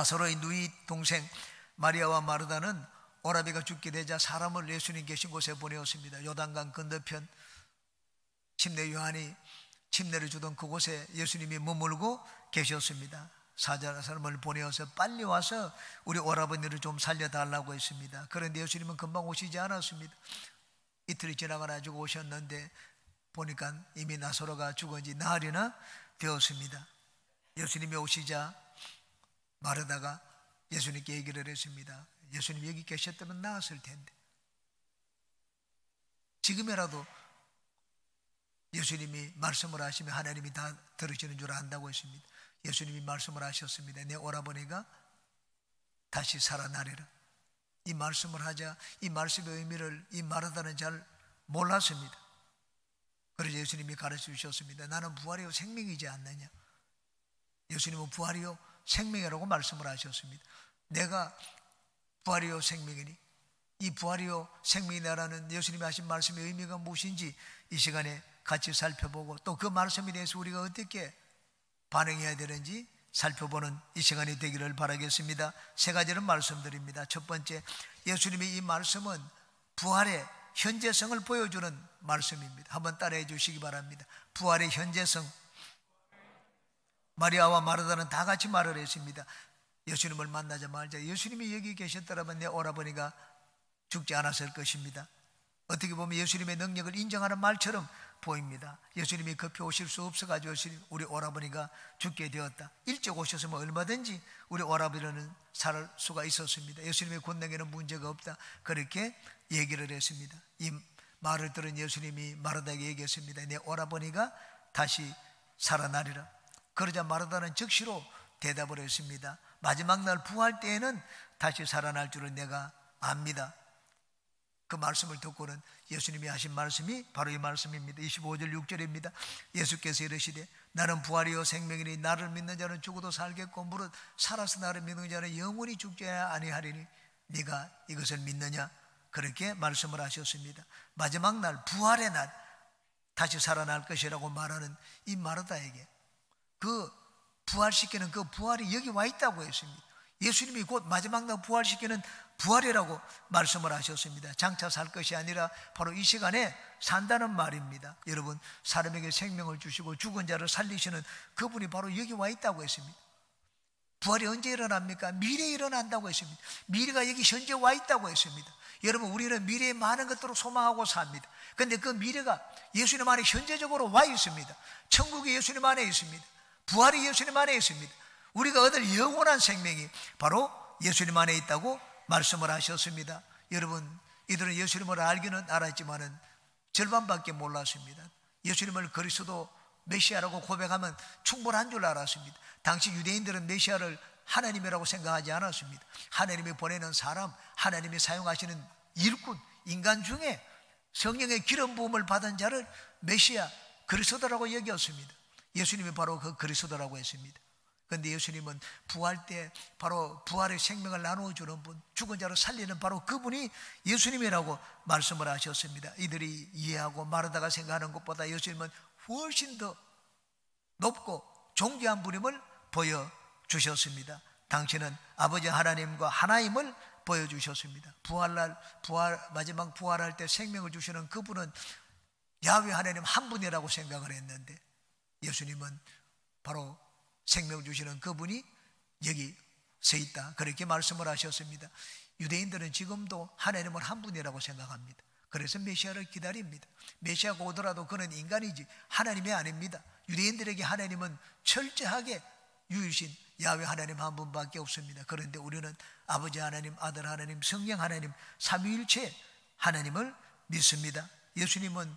나사로의 누이 동생 마리아와 마르다는 오라비가 죽게 되자 사람을 예수님 계신 곳에 보내었습니다. 요단강 건너편 침례 요한이 침례를 주던 그곳에 예수님이 머물고 계셨습니다. 사람을 보내어서 빨리 와서 우리 오라버니를 좀 살려달라고 했습니다. 그런데 예수님은 금방 오시지 않았습니다. 이틀이 지나가지고 오셨는데 보니까 이미 나사로가 죽은 지 나흘이나 되었습니다. 예수님이 오시자 마르다가 예수님께 얘기를 했습니다. 예수님 여기 계셨다면 나았을 텐데. 지금이라도 예수님이 말씀을 하시면 하나님이 다 들으시는 줄 안다고 했습니다. 예수님이 말씀을 하셨습니다. 내 오라버니가 다시 살아나리라. 이 말씀을 하자 이 말씀의 의미를 이 마르다는 잘 몰랐습니다. 그래서 예수님이 가르쳐 주셨습니다. 나는 부활이요 생명이지 않느냐. 예수님은 부활이요 생명이라고 말씀을 하셨습니다. 내가 부활이요 생명이니 이 부활이요 생명이라는 예수님이 하신 말씀의 의미가 무엇인지 이 시간에 같이 살펴보고 또 그 말씀에 대해서 우리가 어떻게 반응해야 되는지 살펴보는 이 시간이 되기를 바라겠습니다. 세 가지를 말씀드립니다. 첫 번째, 예수님의 이 말씀은 부활의 현재성을 보여주는 말씀입니다. 한번 따라해 주시기 바랍니다. 부활의 현재성. 마리아와 마르다는 다 같이 말을 했습니다. 예수님을 만나자마자 예수님이 여기 계셨더라면 내 오라버니가 죽지 않았을 것입니다. 어떻게 보면 예수님의 능력을 인정하는 말처럼 보입니다. 예수님이 급히 오실 수 없어가지고 우리 오라버니가 죽게 되었다. 일찍 오셨으면 얼마든지 우리 오라버니는 살 수가 있었습니다. 예수님의 권능에는 문제가 없다. 그렇게 얘기를 했습니다. 이 말을 들은 예수님이 마르다에게 얘기했습니다. 내 오라버니가 다시 살아나리라. 그러자 마르다는 즉시로 대답을 했습니다. 마지막 날 부활 때에는 다시 살아날 줄은 내가 압니다. 그 말씀을 듣고는 예수님이 하신 말씀이 바로 이 말씀입니다. 25절 6절입니다. 예수께서 이르시되 나는 부활이요 생명이니 나를 믿는 자는 죽어도 살겠고 무릇 살아서 나를 믿는 자는 영원히 죽지 아니하리니 네가 이것을 믿느냐. 그렇게 말씀을 하셨습니다. 마지막 날 부활의 날 다시 살아날 것이라고 말하는 이 마르다에게 그 부활시키는 그 부활이 여기 와 있다고 했습니다. 예수님이 곧 마지막 날 부활시키는 부활이라고 말씀을 하셨습니다. 장차 살 것이 아니라 바로 이 시간에 산다는 말입니다. 여러분, 사람에게 생명을 주시고 죽은 자를 살리시는 그분이 바로 여기 와 있다고 했습니다. 부활이 언제 일어납니까? 미래에 일어난다고 했습니다. 미래가 여기 현재 와 있다고 했습니다. 여러분, 우리는 미래에 많은 것들을 소망하고 삽니다. 그런데 그 미래가 예수님 안에 현재적으로 와 있습니다. 천국이 예수님 안에 있습니다. 부활이 예수님 안에 있습니다. 우리가 얻을 영원한 생명이 바로 예수님 안에 있다고 말씀을 하셨습니다. 여러분, 이들은 예수님을 알기는 알았지만은 절반밖에 몰랐습니다. 예수님을 그리스도 메시아라고 고백하면 충분한 줄 알았습니다. 당시 유대인들은 메시아를 하나님이라고 생각하지 않았습니다. 하나님이 보내는 사람, 하나님이 사용하시는 일꾼, 인간 중에 성령의 기름 부음을 받은 자를 메시아, 그리스도라고 여겼습니다. 예수님이 바로 그 그리스도라고 했습니다. 그런데 예수님은 부활 때 바로 부활의 생명을 나누어주는 분, 죽은 자를 살리는 바로 그분이 예수님이라고 말씀을 하셨습니다. 이들이 이해하고 마르다가 생각하는 것보다 예수님은 훨씬 더 높고 존귀한 분임을 보여주셨습니다. 당신은 아버지 하나님과 하나임을 보여주셨습니다. 마지막 부활할 때 생명을 주시는 그분은 야훼 하나님 한 분이라고 생각을 했는데 예수님은 바로 생명 주시는 그분이 여기 서 있다. 그렇게 말씀을 하셨습니다. 유대인들은 지금도 하나님을 한 분이라고 생각합니다. 그래서 메시아를 기다립니다. 메시아가 오더라도 그는 인간이지 하나님이 아닙니다. 유대인들에게 하나님은 철저하게 유일신 야훼 하나님 한 분밖에 없습니다. 그런데 우리는 아버지 하나님, 아들 하나님, 성령 하나님, 삼위일체 하나님을 믿습니다. 예수님은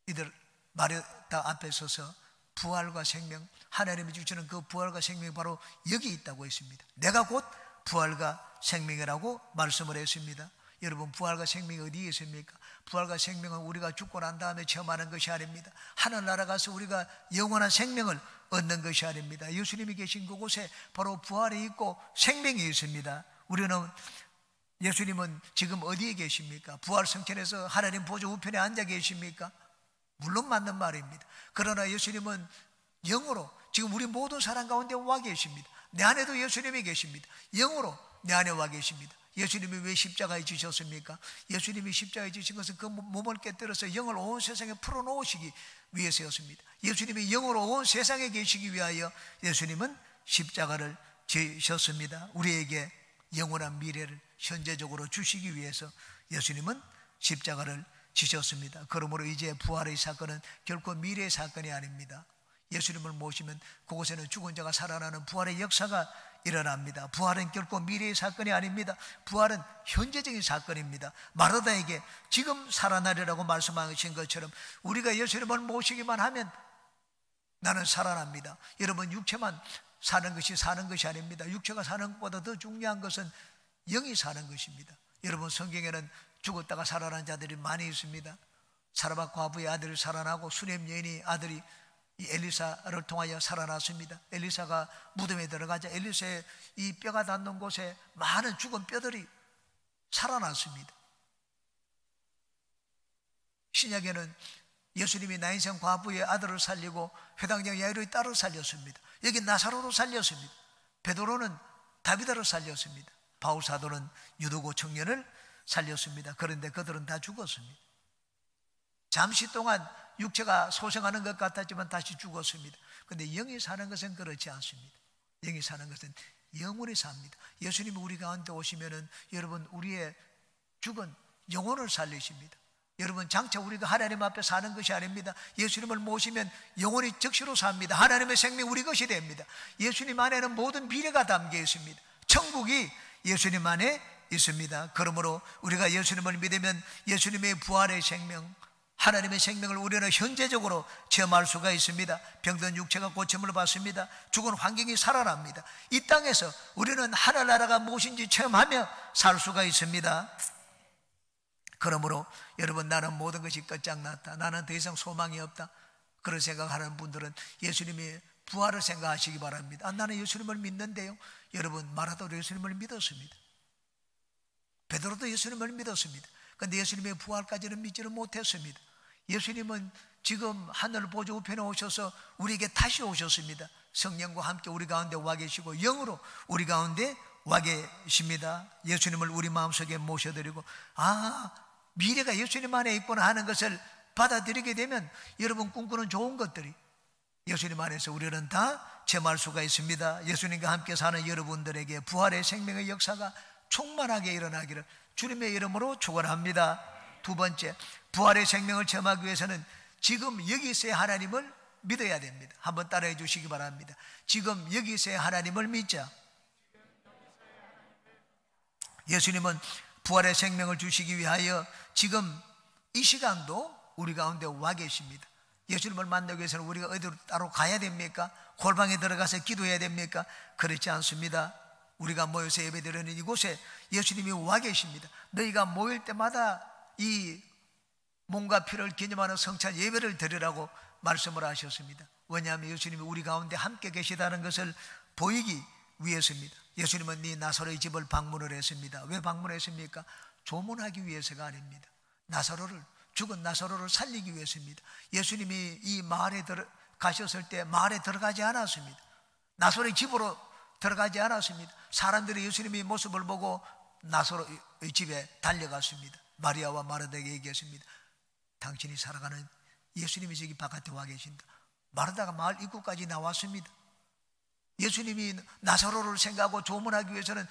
이들 마르다 앞에 서서 부활과 생명, 하나님이 주시는 그 부활과 생명이 바로 여기 있다고 했습니다. 내가 곧 부활과 생명이라고 말씀을 했습니다. 여러분, 부활과 생명이 어디에 있습니까? 부활과 생명은 우리가 죽고 난 다음에 체험하는 것이 아닙니다. 하늘나라 가서 우리가 영원한 생명을 얻는 것이 아닙니다. 예수님이 계신 그곳에 바로 부활이 있고 생명이 있습니다. 우리는 예수님은 지금 어디에 계십니까? 부활 성천에서 하나님 보좌 우편에 앉아 계십니까? 물론 맞는 말입니다. 그러나 예수님은 영으로 지금 우리 모든 사람 가운데 와 계십니다. 내 안에도 예수님이 계십니다. 영으로 내 안에 와 계십니다. 예수님이 왜 십자가에 지셨습니까? 예수님이 십자가에 지신 것은 그 몸을 깨뜨려서 영을 온 세상에 풀어놓으시기 위해서였습니다. 예수님이 영으로 온 세상에 계시기 위하여 예수님은 십자가를 지셨습니다. 우리에게 영원한 미래를 현재적으로 주시기 위해서 예수님은 십자가를 지셨습니다. 그러므로 이제 부활의 사건은 결코 미래의 사건이 아닙니다. 예수님을 모시면 그곳에는 죽은 자가 살아나는 부활의 역사가 일어납니다. 부활은 결코 미래의 사건이 아닙니다. 부활은 현재적인 사건입니다. 마르다에게 지금 살아나리라고 말씀하신 것처럼 우리가 예수님을 모시기만 하면 나는 살아납니다. 여러분, 육체만 사는 것이 아닙니다. 육체가 사는 것보다 더 중요한 것은 영이 사는 것입니다. 여러분, 성경에는 죽었다가 살아난 자들이 많이 있습니다. 사라밧 과부의 아들이 살아나고 수렘 여인의 아들이 이 엘리사를 통하여 살아났습니다. 엘리사가 무덤에 들어가자 엘리사의 이 뼈가 닿는 곳에 많은 죽은 뼈들이 살아났습니다. 신약에는 예수님이 나인생 과부의 아들을 살리고 회당장 야이로의 딸을 살렸습니다. 여기 나사로를 살렸습니다. 베드로는 다비다를 살렸습니다. 바울 사도는 유두고 청년을 살렸습니다. 그런데 그들은 다 죽었습니다. 잠시 동안 육체가 소생하는 것 같았지만 다시 죽었습니다. 그런데 영이 사는 것은 그렇지 않습니다. 영이 사는 것은 영원히 삽니다. 예수님이 우리 가운데 오시면은 여러분, 우리의 죽은 영혼을 살리십니다. 여러분, 장차 우리가 하나님 앞에 사는 것이 아닙니다. 예수님을 모시면 영혼이 즉시로 삽니다. 하나님의 생명 우리 것이 됩니다. 예수님 안에는 모든 미래가 담겨 있습니다. 천국이 예수님 안에 있습니다. 그러므로 우리가 예수님을 믿으면 예수님의 부활의 생명, 하나님의 생명을 우리는 현재적으로 체험할 수가 있습니다. 병든 육체가 고침을 받습니다. 죽은 환경이 살아납니다. 이 땅에서 우리는 하늘나라가 무엇인지 체험하며 살 수가 있습니다. 그러므로 여러분, 나는 모든 것이 끝장났다, 나는 더 이상 소망이 없다, 그런 생각하는 분들은 예수님의 부활을 생각하시기 바랍니다. 나는 예수님을 믿는데요. 여러분, 마라도도 예수님을 믿었습니다. 베드로도 예수님을 믿었습니다. 그런데 예수님의 부활까지는 믿지는 못했습니다. 예수님은 지금 하늘 보좌 우편에 오셔서 우리에게 다시 오셨습니다. 성령과 함께 우리 가운데 와 계시고 영으로 우리 가운데 와 계십니다. 예수님을 우리 마음속에 모셔드리고 미래가 예수님 안에 있구나 하는 것을 받아들이게 되면 여러분, 꿈꾸는 좋은 것들이 예수님 안에서 우리는 다 체험할 수가 있습니다. 예수님과 함께 사는 여러분들에게 부활의 생명의 역사가 충만하게 일어나기를 주님의 이름으로 축원합니다. 두 번째, 부활의 생명을 체험하기 위해서는 지금 여기 있어야 하나님을 믿어야 됩니다. 한번 따라해 주시기 바랍니다. 지금 여기 있어야 하나님을 믿자. 예수님은 부활의 생명을 주시기 위하여 지금 이 시간도 우리 가운데 와 계십니다. 예수님을 만나기 위해서는 우리가 어디로 따로 가야 됩니까? 골방에 들어가서 기도해야 됩니까? 그렇지 않습니다. 우리가 모여서 예배드리는 이곳에 예수님이 와 계십니다. 너희가 모일 때마다 이 몸과 피를 기념하는 성찬 예배를 드리라고 말씀을 하셨습니다. 왜냐하면 예수님이 우리 가운데 함께 계시다는 것을 보이기 위해서입니다. 예수님은 이 나사로의 집을 방문을 했습니다. 왜 방문했습니까? 조문하기 위해서가 아닙니다. 죽은 나사로를 살리기 위해서입니다. 예수님이 이 마을에 가셨을 때 마을에 들어가지 않았습니다. 나사로의 집으로 들어가지 않았습니다. 사람들이 예수님의 모습을 보고 나사로의 집에 달려갔습니다. 마리아와 마르다에게 얘기했습니다. 당신이 살아가는 예수님이 저기 바깥에 와 계신다. 마르다가 마을 입구까지 나왔습니다. 예수님이 나사로를 생각하고 조문하기 위해서는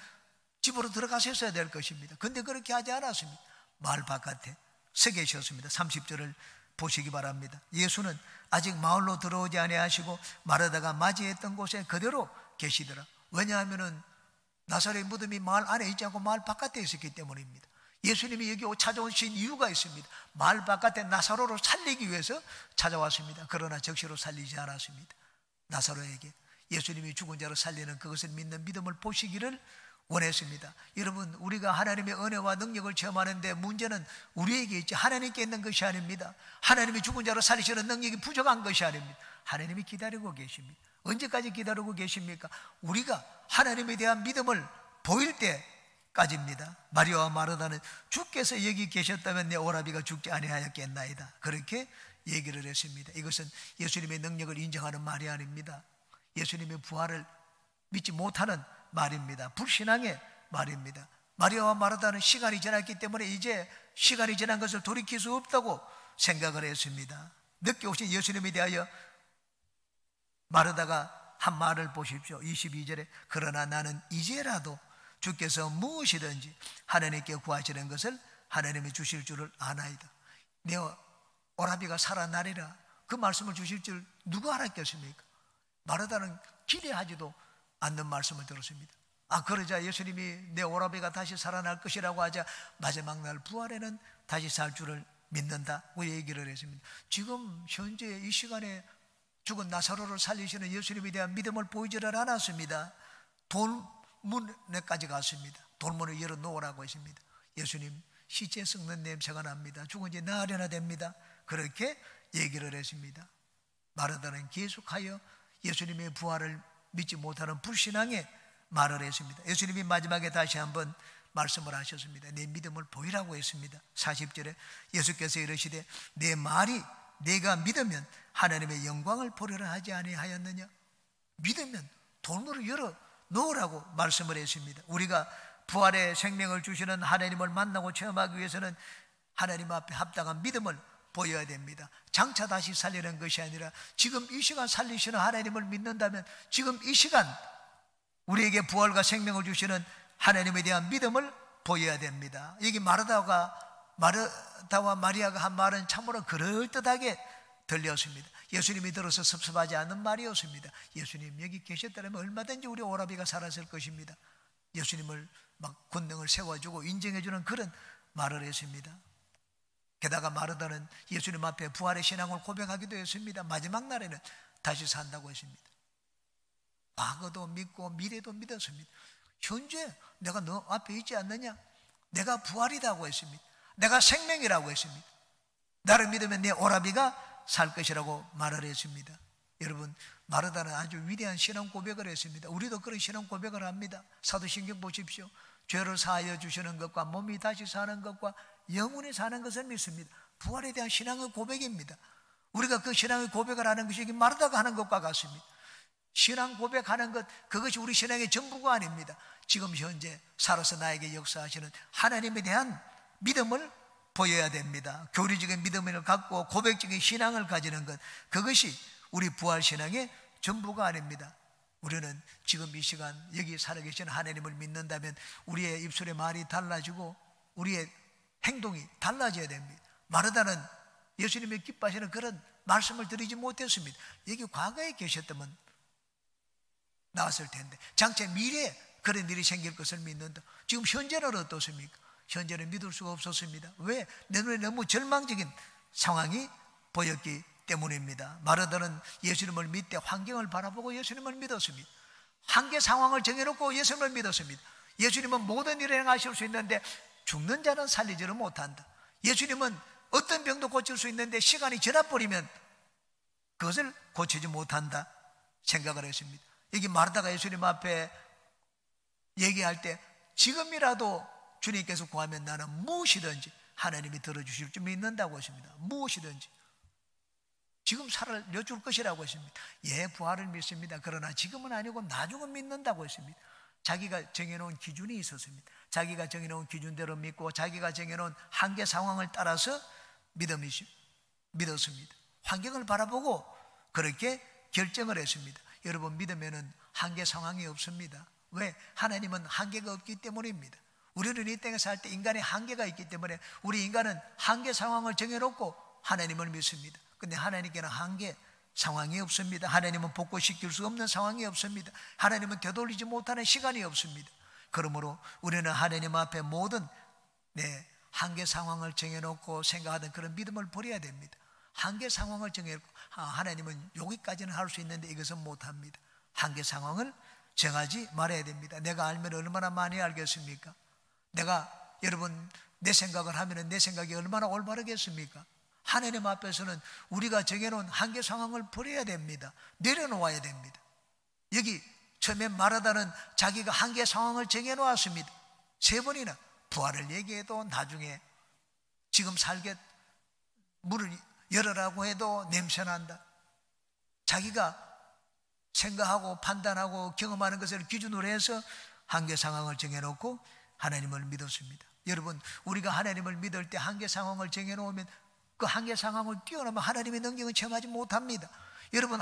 집으로 들어가셨어야 될 것입니다. 그런데 그렇게 하지 않았습니다. 마을 바깥에 서 계셨습니다. 30절을 보시기 바랍니다. 예수는 아직 마을로 들어오지 아니하시고 마르다가 맞이했던 곳에 그대로 계시더라. 왜냐하면 나사로의 무덤이 마을 안에 있지 않고 마을 바깥에 있었기 때문입니다. 예수님이 여기 찾아오신 이유가 있습니다. 마을 바깥에 나사로를 살리기 위해서 찾아왔습니다. 그러나 적시로 살리지 않았습니다. 나사로에게 예수님이 죽은 자를 살리는 그것을 믿는 믿음을 보시기를 원했습니다. 여러분, 우리가 하나님의 은혜와 능력을 체험하는데 문제는 우리에게 있지 하나님께 있는 것이 아닙니다. 하나님이 죽은 자로 살리시는 능력이 부족한 것이 아닙니다. 하나님이 기다리고 계십니다. 언제까지 기다리고 계십니까? 우리가 하나님에 대한 믿음을 보일 때까지입니다. 마리아와 마르다는 주께서 여기 계셨다면 내 오라비가 죽지 아니하였겠나이다, 그렇게 얘기를 했습니다. 이것은 예수님의 능력을 인정하는 말이 아닙니다. 예수님의 부활을 믿지 못하는 말입니다. 불신앙의 말입니다. 마리아와 마르다는 시간이 지났기 때문에 이제 시간이 지난 것을 돌이킬 수 없다고 생각을 했습니다. 늦게 오신 예수님에 대하여 마르다가 한 말을 보십시오. 22절에 그러나 나는 이제라도 주께서 무엇이든지 하나님께 구하시는 것을 하나님이 주실 줄을 아나이다. 내 오라비가 살아나리라, 그 말씀을 주실 줄 누가 알았겠습니까? 마르다는 기대하지도 않는 말씀을 들었습니다. 그러자 예수님이 내 오라비가 다시 살아날 것이라고 하자 마지막 날 부활에는 다시 살 줄을 믿는다고 얘기를 했습니다. 지금 현재 이 시간에 죽은 나사로를 살리시는 예수님에 대한 믿음을 보이지를 않았습니다. 돌문에까지 갔습니다. 돌문을 열어놓으라고 했습니다. 예수님, 시체 썩는 냄새가 납니다. 죽은 지 나흘이나 됩니다. 그렇게 얘기를 했습니다. 마르다는 계속하여 예수님의 부활을 믿지 못하는 불신앙의 말을 했습니다. 예수님이 마지막에 다시 한번 말씀을 하셨습니다. 내 믿음을 보이라고 했습니다. 40절에 예수께서 이르시되 내 말이 내가 믿으면 하나님의 영광을 보리라 하지 아니하였느냐. 믿으면 돌문을 열어 놓으라고 말씀을 했습니다. 우리가 부활의 생명을 주시는 하나님을 만나고 체험하기 위해서는 하나님 앞에 합당한 믿음을 보여야 됩니다. 장차 다시 살리는 것이 아니라 지금 이 시간 살리시는 하나님을 믿는다면 지금 이 시간 우리에게 부활과 생명을 주시는 하나님에 대한 믿음을 보여야 됩니다. 여기 마르다와 마리아가 한 말은 참으로 그럴듯하게 들렸습니다. 예수님이 들어서 섭섭하지 않은 말이었습니다. 예수님 여기 계셨다면 얼마든지 우리 오라비가 살았을 것입니다. 예수님을 막 권능을 세워주고 인정해주는 그런 말을 했습니다. 게다가 마르다는 예수님 앞에 부활의 신앙을 고백하기도 했습니다. 마지막 날에는 다시 산다고 했습니다. 과거도 믿고 미래도 믿었습니다. 현재 내가 너 앞에 있지 않느냐? 내가 부활이라고 했습니다. 내가 생명이라고 했습니다. 나를 믿으면 내 오라비가 살 것이라고 말을 했습니다. 여러분, 마르다는 아주 위대한 신앙 고백을 했습니다. 우리도 그런 신앙 고백을 합니다. 사도신경 보십시오. 죄를 사하여 주시는 것과 몸이 다시 사는 것과 영원히 사는 것을 믿습니다. 부활에 대한 신앙의 고백입니다. 우리가 그 신앙의 고백을 하는 것이 마르다가 하는 것과 같습니다. 신앙 고백하는 것, 그것이 우리 신앙의 전부가 아닙니다. 지금 현재 살아서 나에게 역사하시는 하나님에 대한 믿음을 보여야 됩니다. 교리적인 믿음을 갖고 고백적인 신앙을 가지는 것, 그것이 우리 부활 신앙의 전부가 아닙니다. 우리는 지금 이 시간 여기 살아계신 하나님을 믿는다면 우리의 입술의 말이 달라지고 우리의 행동이 달라져야 됩니다. 마르다는 예수님이 기뻐하시는 그런 말씀을 드리지 못했습니다. 여기 과거에 계셨다면 나왔을 텐데, 장차 미래에 그런 일이 생길 것을 믿는다. 지금 현재는 어떻습니까? 현재는 믿을 수가 없었습니다. 왜? 내 눈에 너무 절망적인 상황이 보였기 때문입니다. 마르다는 예수님을 믿되 환경을 바라보고 예수님을 믿었습니다. 한계 상황을 정해놓고 예수님을 믿었습니다. 예수님은 모든 일을 행하실 수 있는데 죽는 자는 살리지를 못한다. 예수님은 어떤 병도 고칠 수 있는데 시간이 지나버리면 그것을 고치지 못한다 생각을 했습니다. 여기 마르다가 예수님 앞에 얘기할 때 지금이라도 주님께서 구하면 나는 무엇이든지 하나님이 들어주실 줄 믿는다고 했습니다. 무엇이든지 지금 살려줄 것이라고 했습니다. 예, 부활을 믿습니다. 그러나 지금은 아니고 나중은 믿는다고 했습니다. 자기가 정해놓은 기준이 있었습니다. 자기가 정해놓은 기준대로 믿고 자기가 정해놓은 한계 상황을 따라서 믿었습니다. 환경을 바라보고 그렇게 결정을 했습니다. 여러분, 믿으면은 한계 상황이 없습니다. 왜? 하나님은 한계가 없기 때문입니다. 우리는 이 땅에 살 때 인간의 한계가 있기 때문에 우리 인간은 한계 상황을 정해놓고 하나님을 믿습니다. 근데 하나님께는 한계 상황이 없습니다. 하나님은 복구시킬 수 없는 상황이 없습니다. 하나님은 되돌리지 못하는 시간이 없습니다. 그러므로 우리는 하나님 앞에 모든 한계 상황을 정해놓고 생각하던 그런 믿음을 버려야 됩니다. 한계 상황을 정해놓고 하나님은 여기까지는 할 수 있는데 이것은 못합니다. 한계 상황을 정하지 말아야 됩니다. 내가 알면 얼마나 많이 알겠습니까? 내가 여러분 내 생각을 하면 내 생각이 얼마나 올바르겠습니까? 하나님 앞에서는 우리가 정해놓은 한계 상황을 버려야 됩니다. 내려놓아야 됩니다. 여기 처음에 말하다는 자기가 한계 상황을 정해놓았습니다. 3번이나 부활을 얘기해도 나중에 지금 살게 문을 열으라고 해도 냄새난다. 자기가 생각하고 판단하고 경험하는 것을 기준으로 해서 한계 상황을 정해놓고 하나님을 믿었습니다. 여러분, 우리가 하나님을 믿을 때 한계 상황을 정해놓으면 그 한계 상황을 뛰어넘으면 하나님의 능력은 체험하지 못합니다. 여러분,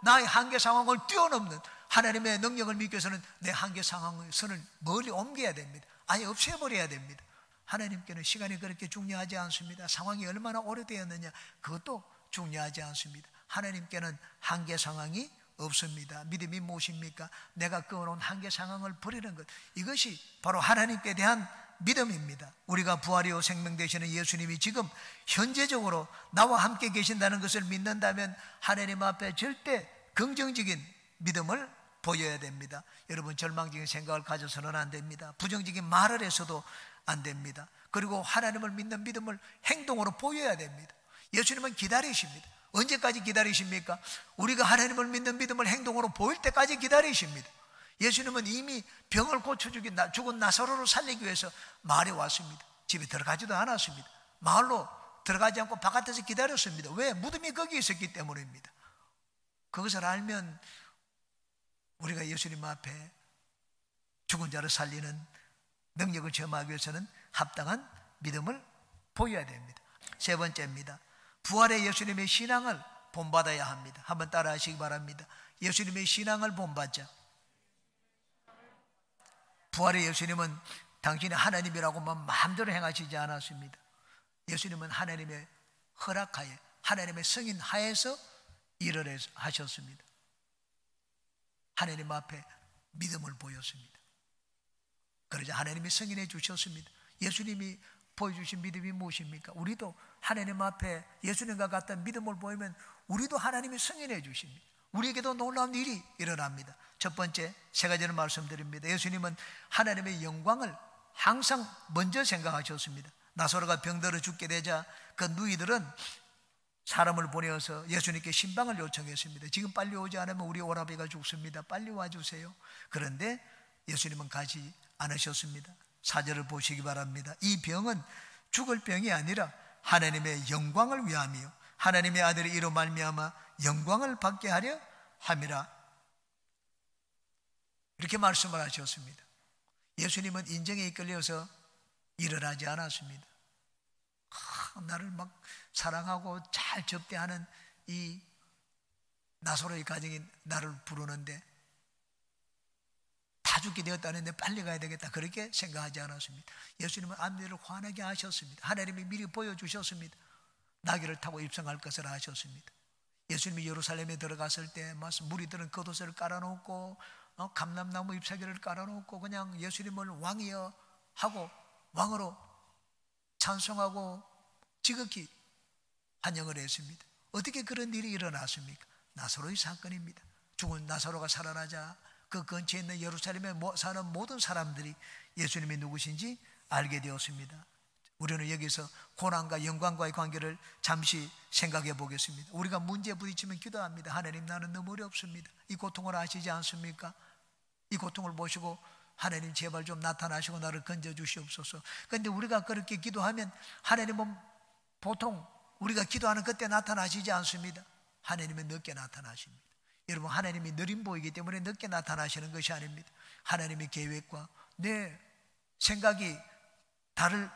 나의 한계 상황을 뛰어넘는 하나님의 능력을 믿기 위해서는 내 한계 상황의 선을 멀리 옮겨야 됩니다. 아예 없애버려야 됩니다. 하나님께는 시간이 그렇게 중요하지 않습니다. 상황이 얼마나 오래되었느냐, 그것도 중요하지 않습니다. 하나님께는 한계 상황이 없습니다. 믿음이 무엇입니까? 내가 끊어놓은 한계 상황을 버리는 것, 이것이 바로 하나님께 대한 믿음입니다. 우리가 부활이요 생명 되시는 예수님이 지금 현재적으로 나와 함께 계신다는 것을 믿는다면 하나님 앞에 절대 긍정적인 믿음을 보여야 됩니다. 여러분, 절망적인 생각을 가져서는 안 됩니다. 부정적인 말을 해서도 안 됩니다. 그리고 하나님을 믿는 믿음을 행동으로 보여야 됩니다. 예수님은 기다리십니다. 언제까지 기다리십니까? 우리가 하나님을 믿는 믿음을 행동으로 보일 때까지 기다리십니다. 예수님은 이미 병을 고쳐 죽은 나사로를 살리기 위해서 마을에 왔습니다. 집에 들어가지도 않았습니다. 마을로 들어가지 않고 바깥에서 기다렸습니다. 왜? 무덤이 거기 있었기 때문입니다. 그것을 알면 우리가 예수님 앞에 죽은 자를 살리는 능력을 체험하기 위해서는 합당한 믿음을 보여야 됩니다. 3번째입니다. 부활의 예수님의 신앙을 본받아야 합니다. 한번 따라 하시기 바랍니다. 예수님의 신앙을 본받자. 부활의 예수님은 당신이 하나님이라고만 마음대로 행하시지 않았습니다. 예수님은 하나님의 허락하에, 하나님의 승인 하에서 일을 하셨습니다. 하나님 앞에 믿음을 보였습니다. 그러자 하나님이 승인해 주셨습니다. 예수님이 보여주신 믿음이 무엇입니까? 우리도 하나님 앞에 예수님과 같은 믿음을 보이면 우리도 하나님이 승인해 주십니다. 우리에게도 놀라운 일이 일어납니다. 첫 번째, 3가지를 말씀드립니다. 예수님은 하나님의 영광을 항상 먼저 생각하셨습니다. 나사로가 병들어 죽게 되자 그 누이들은 사람을 보내어서 예수님께 신방을 요청했습니다. 지금 빨리 오지 않으면 우리 오라비가 죽습니다. 빨리 와주세요. 그런데 예수님은 가지 않으셨습니다. 4절을 보시기 바랍니다. 이 병은 죽을 병이 아니라 하나님의 영광을 위함이요 하나님의 아들이 이로 말미암아 영광을 받게 하려 함이라. 이렇게 말씀을 하셨습니다. 예수님은 인정에 이끌려서 일을 하지 않았습니다. 나를 막 사랑하고 잘 접대하는 이 나사로의 가정이 나를 부르는데 다 죽게 되었다는데 빨리 가야 되겠다, 그렇게 생각하지 않았습니다. 예수님은 앞뒤를 환하게 하셨습니다. 하나님이 미리 보여주셨습니다. 나귀를 타고 입성할 것을 아셨습니다. 예수님이 예루살렘에 들어갔을 때 무리들은 겉옷을 깔아놓고 감람나무 잎사귀를 깔아놓고 그냥 예수님을 왕이여 하고 왕으로 찬송하고 지극히 환영을 했습니다. 어떻게 그런 일이 일어났습니까? 나사로의 사건입니다. 죽은 나사로가 살아나자 그 근처에 있는 예루살렘에 사는 모든 사람들이 예수님이 누구신지 알게 되었습니다. 우리는 여기서 고난과 영광과의 관계를 잠시 생각해 보겠습니다. 우리가 문제에 부딪히면 기도합니다. 하나님, 나는 너무 어렵습니다. 이 고통을 아시지 않습니까? 이 고통을 보시고 하나님 제발 좀 나타나시고 나를 건져 주시옵소서. 그런데 우리가 그렇게 기도하면 하나님은 보통 우리가 기도하는 그때 나타나시지 않습니다. 하나님은 늦게 나타나십니다. 여러분, 하나님이 느림 보이기 때문에 늦게 나타나시는 것이 아닙니다. 하나님의 계획과 내 생각이 다를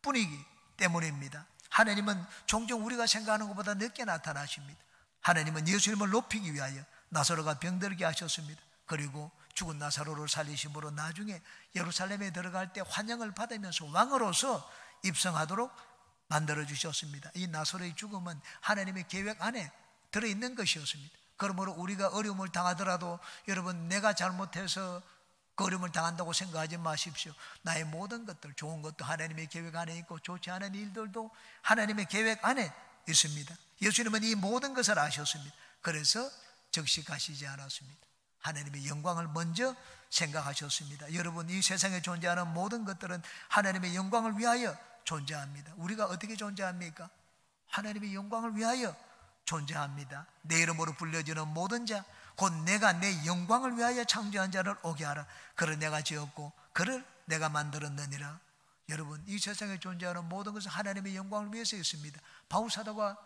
뿐이기 때문입니다. 하나님은 종종 우리가 생각하는 것보다 늦게 나타나십니다. 하나님은 예수님을 높이기 위하여 나사로가 병들게 하셨습니다. 그리고 죽은 나사로를 살리심으로 나중에 예루살렘에 들어갈 때 환영을 받으면서 왕으로서 입성하도록 만들어 주셨습니다. 이 나사로의 죽음은 하나님의 계획 안에 들어있는 것이었습니다. 그러므로 우리가 어려움을 당하더라도 여러분, 내가 잘못해서 그 어려움을 당한다고 생각하지 마십시오. 나의 모든 것들, 좋은 것도 하나님의 계획 안에 있고 좋지 않은 일들도 하나님의 계획 안에 있습니다. 예수님은 이 모든 것을 아셨습니다. 그래서 적식하시지 않았습니다. 하나님의 영광을 먼저 생각하셨습니다. 여러분, 이 세상에 존재하는 모든 것들은 하나님의 영광을 위하여 존재합니다. 우리가 어떻게 존재합니까? 하나님의 영광을 위하여 존재합니다. 내 이름으로 불려지는 모든 자, 곧 내가 내 영광을 위하여 창조한 자를 오게 하라. 그를 내가 지었고 그를 내가 만들었느니라. 여러분, 이 세상에 존재하는 모든 것은 하나님의 영광을 위해서 있습니다. 바울사도가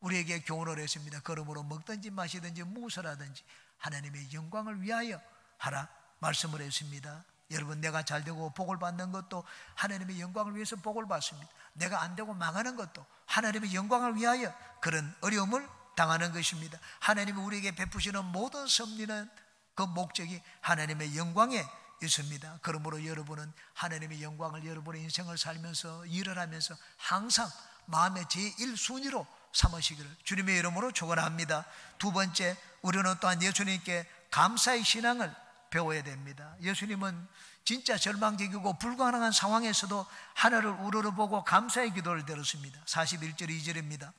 우리에게 교훈을 했습니다. 그러므로 먹든지 마시든지 무엇을 하든지 하나님의 영광을 위하여 하라 말씀을 했습니다. 여러분, 내가 잘되고 복을 받는 것도 하나님의 영광을 위해서 복을 받습니다. 내가 안 되고 망하는 것도 하나님의 영광을 위하여 그런 어려움을 당하는 것입니다. 하나님이 우리에게 베푸시는 모든 섭리는 그 목적이 하나님의 영광에 있습니다. 그러므로 여러분은 하나님의 영광을 여러분의 인생을 살면서 일을 하면서 항상 마음의 제1순위로 삼으시기를 주님의 이름으로 축원합니다. 두 번째, 우리는 또한 예수님께 감사의 신앙을 배워야 됩니다. 예수님은 진짜 절망적이고 불가능한 상황에서도 하늘을 우러러보고 감사의 기도를 드렸습니다. 41절 2절입니다.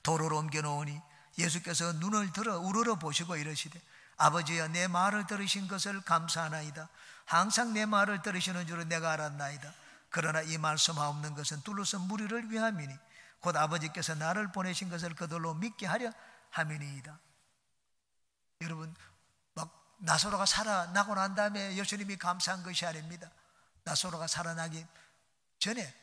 도로로 옮겨놓으니 예수께서 눈을 들어 우러러보시고 이러시되 아버지여, 내 말을 들으신 것을 감사하나이다. 항상 내 말을 들으시는 줄은 내가 알았나이다. 그러나 이 말씀 하옵는 것은 둘러선 무리를 위함이니 곧 아버지께서 나를 보내신 것을 그들로 믿게 하려 함이니이다. 여러분, 막 나사로가 살아나고 난 다음에 예수님이 감사한 것이 아닙니다. 나사로가 살아나기 전에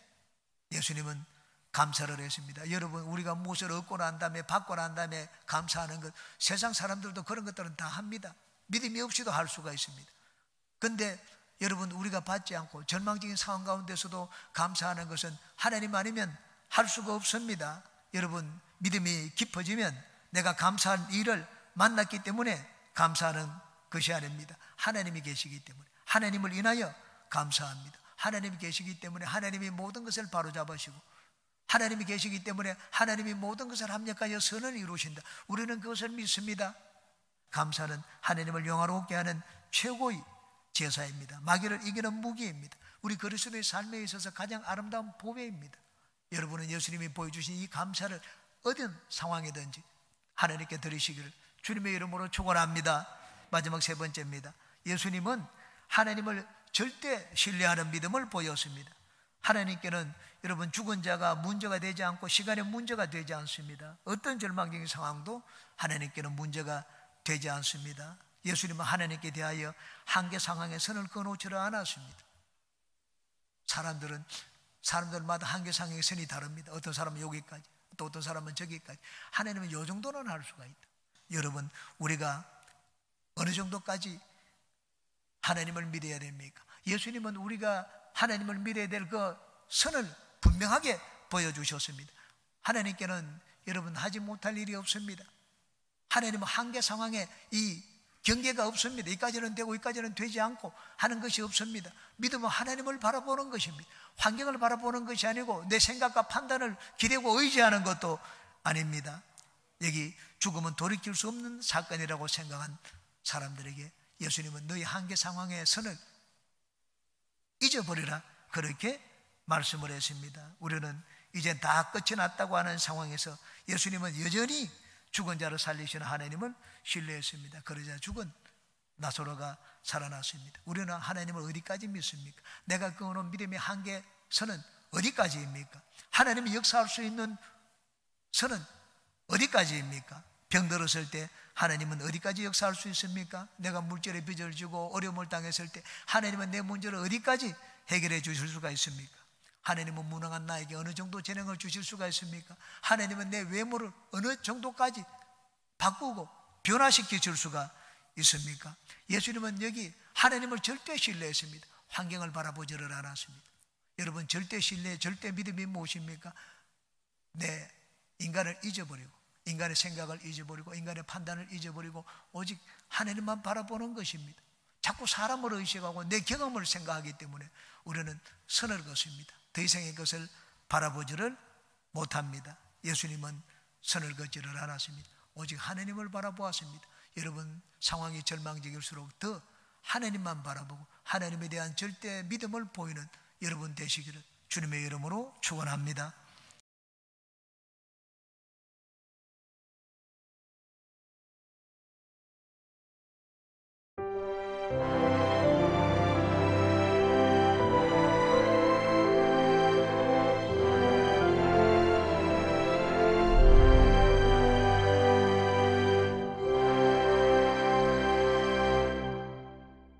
예수님은 감사를 했습니다. 여러분, 우리가 무엇을 얻고 난 다음에 받고 난 다음에 감사하는 것, 세상 사람들도 그런 것들은 다 합니다. 믿음이 없이도 할 수가 있습니다. 그런데 여러분, 우리가 받지 않고 절망적인 상황 가운데서도 감사하는 것은 하나님 아니면 할 수가 없습니다. 여러분, 믿음이 깊어지면 내가 감사할 일을 만났기 때문에 감사하는 것이 아닙니다. 하나님이 계시기 때문에, 하나님을 인하여 감사합니다. 하나님이 계시기 때문에 하나님이 모든 것을 바로잡으시고, 하나님이 계시기 때문에 하나님이 모든 것을 합력하여 선을 이루신다. 우리는 그것을 믿습니다. 감사는 하나님을 영화롭게 하는 최고의 제사입니다. 마귀를 이기는 무기입니다. 우리 그리스도의 삶에 있어서 가장 아름다운 보배입니다. 여러분은 예수님이 보여주신 이 감사를 어떤 상황이든지 하나님께 드리시기를 주님의 이름으로 축원합니다. 마지막 세 번째입니다. 예수님은 하나님을 절대 신뢰하는 믿음을 보였습니다. 하나님께는 여러분, 죽은 자가 문제가 되지 않고 시간의 문제가 되지 않습니다. 어떤 절망적인 상황도 하나님께는 문제가 되지 않습니다. 예수님은 하나님께 대하여 한계 상황에 선을 그어놓지를 않았습니다. 사람들마다 한계 상황의 선이 다릅니다. 어떤 사람은 여기까지, 또 어떤 사람은 저기까지. 하나님은 이 정도는 할 수가 있다. 여러분, 우리가 어느 정도까지 하나님을 믿어야 됩니까? 예수님은 우리가 하나님을 믿어야 될 그 선을 분명하게 보여주셨습니다. 하나님께는 여러분 하지 못할 일이 없습니다. 하나님은 한계 상황에 이 경계가 없습니다. 이까지는 되고 이까지는 되지 않고 하는 것이 없습니다. 믿음은 하나님을 바라보는 것입니다. 환경을 바라보는 것이 아니고 내 생각과 판단을 기대고 의지하는 것도 아닙니다. 여기 죽음은 돌이킬 수 없는 사건이라고 생각한 사람들에게 예수님은 너희 한계 상황의 선을 잊어버리라, 그렇게 말씀을 했습니다. 우리는 이제 다 끝이 났다고 하는 상황에서 예수님은 여전히 죽은 자를 살리시는 하나님을 신뢰했습니다. 그러자 죽은 나사로가 살아났습니다. 우리는 하나님을 어디까지 믿습니까? 내가 그어놓은 믿음의 한계선은 어디까지입니까? 하나님이 역사할 수 있는 선은 어디까지입니까? 병들었을 때 하나님은 어디까지 역사할 수 있습니까? 내가 물질의 빚을 지고 어려움을 당했을 때 하나님은 내 문제를 어디까지 해결해 주실 수가 있습니까? 하나님은 무능한 나에게 어느 정도 재능을 주실 수가 있습니까? 하나님은 내 외모를 어느 정도까지 바꾸고 변화시켜 줄 수가 있습니까? 예수님은 여기 하나님을 절대 신뢰했습니다. 환경을 바라보지를 않았습니다. 여러분, 절대 신뢰, 절대 믿음이 무엇입니까? 내 인간을 잊어버리고, 인간의 생각을 잊어버리고, 인간의 판단을 잊어버리고 오직 하나님만 바라보는 것입니다. 자꾸 사람을 의식하고 내 경험을 생각하기 때문에 우리는 선을 긋습니다. 더 이상의 것을 바라보지를 못합니다. 예수님은 선을 긋지를 않았습니다. 오직 하나님을 바라보았습니다. 여러분, 상황이 절망적일수록 더 하나님만 바라보고 하나님에 대한 절대 믿음을 보이는 여러분 되시기를 주님의 이름으로 축원합니다. 주옵소서.